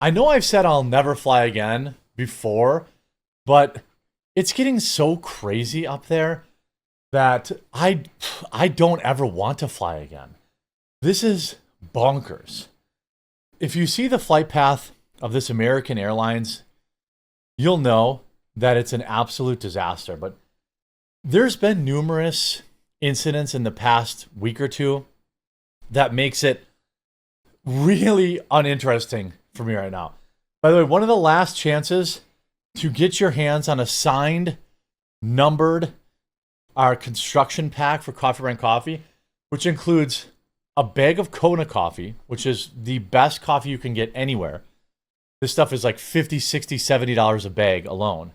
I know I've said I'll never fly again before, but it's getting so crazy up there that I don't ever want to fly again. This is bonkers. If you see the flight path of this American Airlines, you'll know that it's an absolute disaster. But there's been numerous incidents in the past week or two that makes it really uninteresting for me right now. By the way, one of the last chances to get your hands on a signed, numbered, our construction pack for Coffee Brand Coffee, which includes a bag of Kona coffee, which is the best coffee you can get anywhere. This stuff is like $50, $60, $70 a bag alone.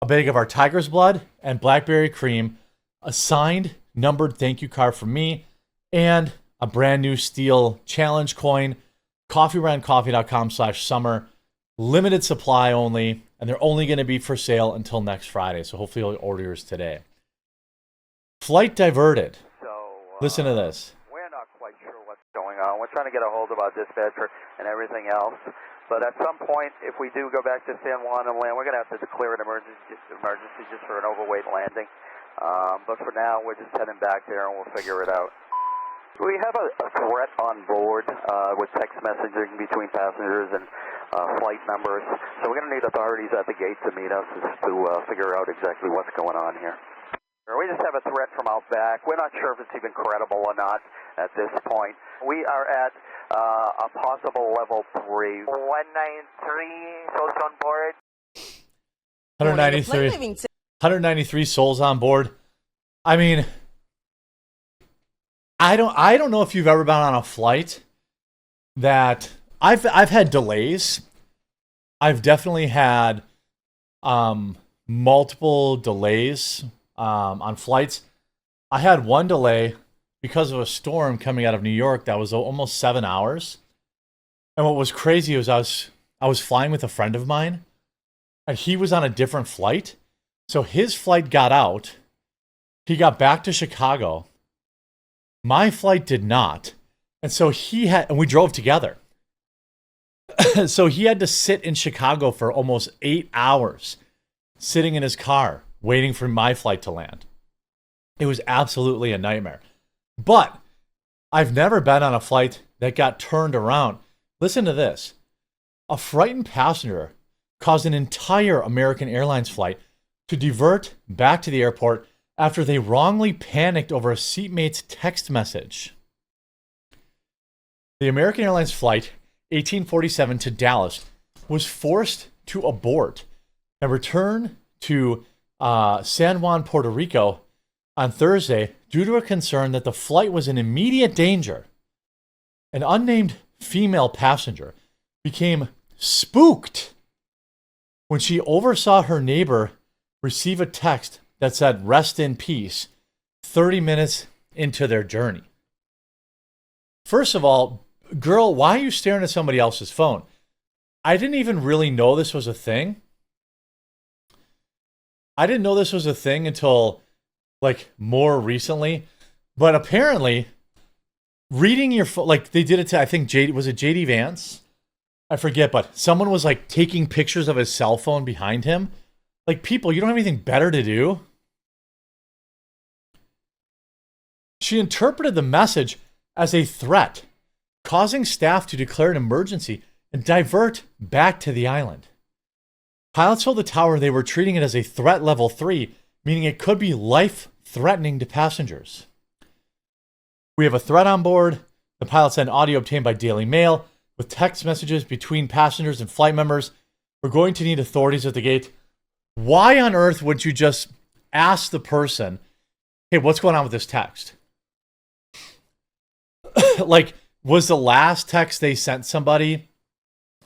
A bag of our Tiger's Blood and Blackberry Cream, a signed, numbered thank you card from me, and a brand new steel challenge coin, coffeebrandcoffee.com/summer. Limited supply only, and they're only going to be for sale until next Friday, so hopefully you'll order yours today. Flight diverted. Listen to this. We're not quite sure what's going on. We're trying to get a hold of our dispatcher and everything else. But at some point, if we do go back to San Juan and land, we're going to have to declare an emergency just for an overweight landing. But for now, we're just heading back there and we'll figure it out. We have a threat on board with text messaging between passengers and flight members. So we're going to need authorities at the gate to meet us to figure out exactly what's going on here. We just have a threat from out back. We're not sure if it's even credible or not at this point. We are at a possible level 3. 193 souls on board. 193 souls on board. I mean, I don't know if you've ever been on a flight that I've had delays. I've definitely had multiple delays on flights. I had one delay because of a storm coming out of New York that was almost 7 hours. And what was crazy was I was flying with a friend of mine, and he was on a different flight. So his flight got out. He got back to Chicago. My flight did not. And so and we drove together. So he had to sit in Chicago for almost 8 hours, sitting in his car, waiting for my flight to land. It was absolutely a nightmare. But I've never been on a flight that got turned around. Listen to this. A frightened passenger caused an entire American Airlines flight to divert back to the airport after they wrongly panicked over a seatmate's text message. The American Airlines flight 1847 to Dallas was forced to abort and return to San Juan, Puerto Rico on Thursday due to a concern that the flight was in immediate danger. An unnamed female passenger became spooked when she oversaw her neighbor receive a text that said, "Rest in peace," 30 minutes into their journey. First of all, girl, why are you staring at somebody else's phone? I didn't even really know this was a thing. I didn't know this was a thing until like more recently. But apparently, reading your phone, like they did it to, I think, was it JD Vance? I forget, but someone was like taking pictures of his cell phone behind him. Like, people, you don't have anything better to do? She interpreted the message as a threat, causing staff to declare an emergency and divert back to the island. Pilots told the tower they were treating it as a threat level 3, meaning it could be life-threatening to passengers. "We have a threat on board." The pilot sent audio obtained by Daily Mail with text messages between passengers and flight members. "We're going to need authorities at the gate." Why on earth would you just ask the person, "Hey, what's going on with this text?" Like, was the last text they sent somebody,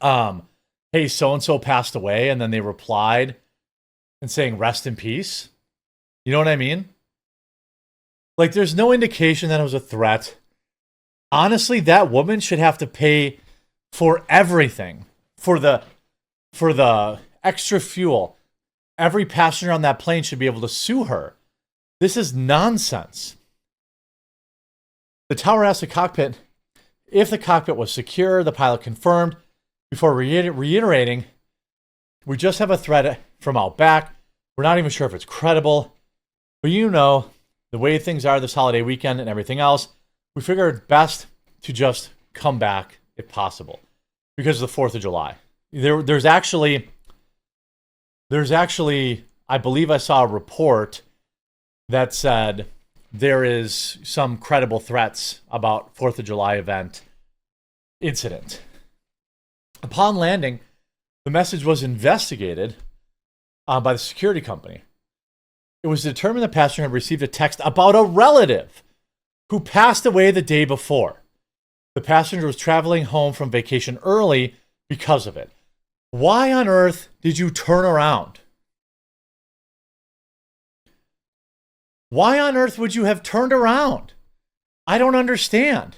"Hey, so-and-so passed away," and then they replied and saying, "Rest in peace"? You know what I mean? Like, there's no indication that it was a threat. Honestly, that woman should have to pay for everything, for the extra fuel. Every passenger on that plane should be able to sue her. This is nonsense. The tower asked the cockpit if the cockpit was secure. The pilot confirmed. before reiterating, we just have a threat from out back. We're not even sure if it's credible. But you know, the way things are this holiday weekend and everything else, we figured best to just come back if possible because of the 4th of July. There's actually, I believe I saw a report that said there is some credible threats about 4th of July event incident. Upon landing, the message was investigated by the security company. It was determined the passenger had received a text about a relative who passed away the day before. The passenger was traveling home from vacation early because of it. Why on earth did you turn around? Why on earth would you have turned around? I don't understand.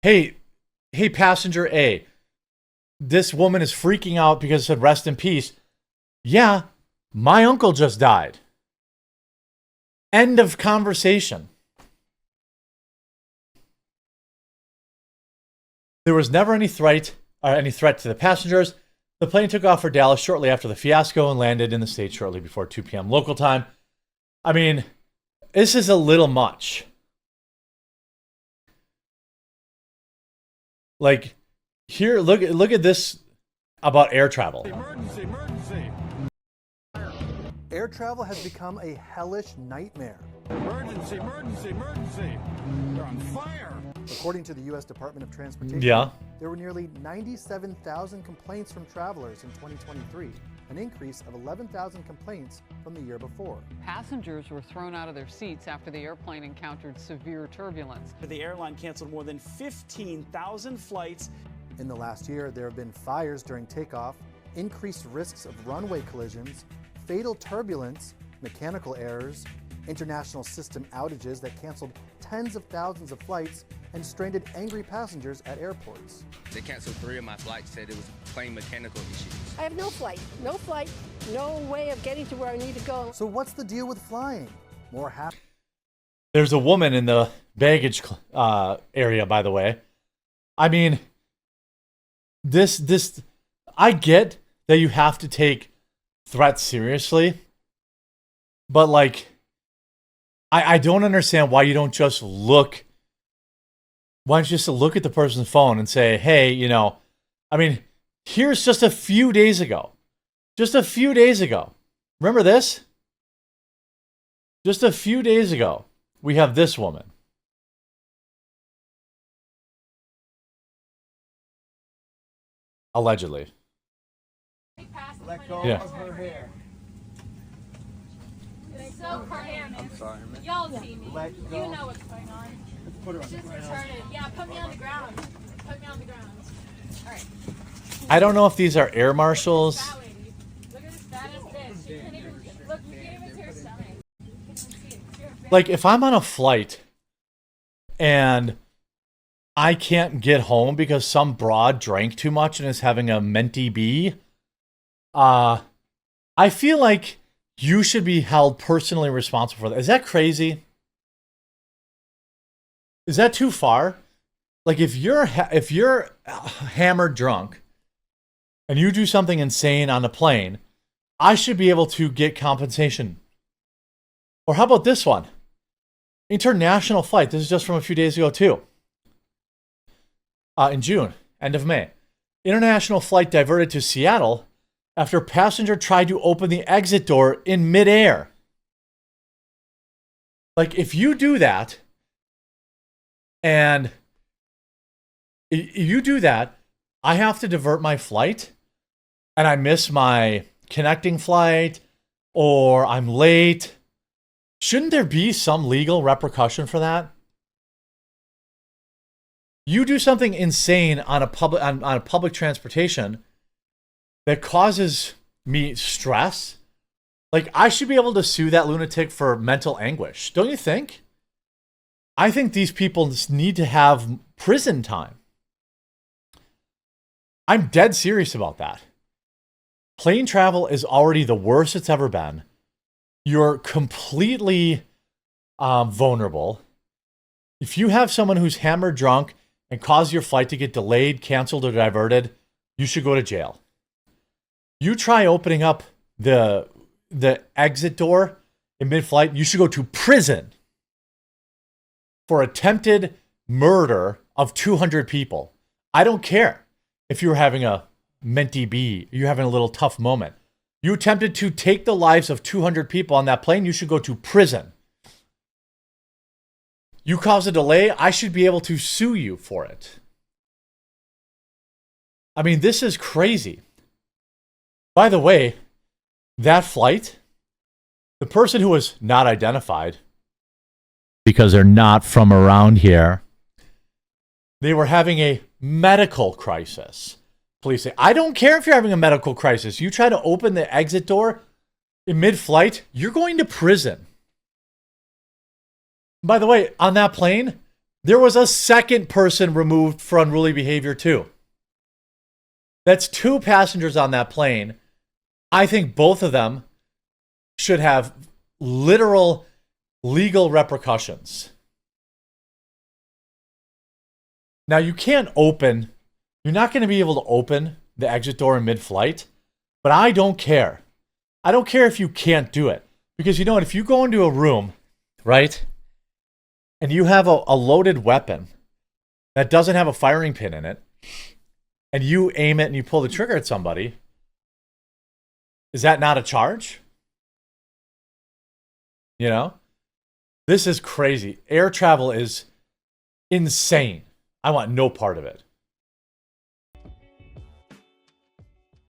Hey, passenger A, this woman is freaking out because it said rest in peace. Yeah, my uncle just died. End of conversation. There was never any threat to the passengers. The plane took off for Dallas shortly after the fiasco and landed in the States shortly before 2 p.m. local time. I mean, this is a little much. Like, here, look at this about air travel. Emergency. Air travel has become a hellish nightmare. Emergency. They're on fire. According to the U.S. Department of Transportation, there were nearly 97,000 complaints from travelers in 2023, an increase of 11,000 complaints from the year before. Passengers were thrown out of their seats after the airplane encountered severe turbulence. The airline canceled more than 15,000 flights. In the last year, there have been fires during takeoff, increased risks of runway collisions, fatal turbulence, mechanical errors, international system outages that canceled tens of thousands of flights and stranded angry passengers at airports. They canceled 3 of my flights, said it was plain mechanical issues. I have no flight, no way of getting to where I need to go. So what's the deal with flying? More happy. There's a woman in the baggage area, by the way. I mean, this, I get that you have to take threats seriously, but like, I don't understand why you don't just look. Why don't you just look at the person's phone and say, hey, you know, I mean, here's just a few days ago. Just a few days ago. Remember this? Just a few days ago, we have this woman. Allegedly. Let go of her hair. It's so crazy. I'm sorry, man. Y'all see me. Let go. You know what's going on. Let's put her on the Just ground. retarded. Yeah, put me on the ground. Put me on the ground. All right. I don't know if these are air marshals. Fat lady. Look at this fat ass bitch. She can't even look. You can't even see her stomach. You can't even see it. You're a bitch. Like, if I'm on a flight and I can't get home because some broad drank too much and is having a mentee bee, I feel like you should be held personally responsible for that. Is that crazy? Is that too far? Like, if you're hammered drunk and you do something insane on the plane, I should be able to get compensation. Or how about this one? International flight. This is just from a few days ago too. In June, end of May. International flight diverted to Seattle after passenger tried to open the exit door in midair. Like, if you do that, and you do that, I have to divert my flight, and I miss my connecting flight, or I'm late. Shouldn't there be some legal repercussion for that? You do something insane on a public transportation that causes me stress. Like, I should be able to sue that lunatic for mental anguish. Don't you think? I think these people need to have prison time. I'm dead serious about that. Plane travel is already the worst it's ever been. You're completely vulnerable. If you have someone who's hammered drunk and cause your flight to get delayed, canceled, or diverted, you should go to jail. You try opening up the exit door in mid-flight, you should go to prison for attempted murder of 200 people. I don't care if you're having a mentee B, you're having a little tough moment. You attempted to take the lives of 200 people on that plane, you should go to prison. You cause a delay, I should be able to sue you for it. I mean, this is crazy. By the way, that flight, the person who was not identified, because they're not from around here, they were having a medical crisis. Police say, I don't care if you're having a medical crisis. You try to open the exit door in mid-flight, you're going to prison. By the way, on that plane, there was a second person removed for unruly behavior too. That's 2 passengers on that plane. I think both of them should have literal legal repercussions. Now, you're not going to be able to open the exit door in mid-flight, but I don't care. I don't care if you can't do it. Because you know what? If you go into a room, right, and you have a loaded weapon that doesn't have a firing pin in it, and you aim it and you pull the trigger at somebody, is that not a charge? You know? This is crazy. Air travel is insane. I want no part of it.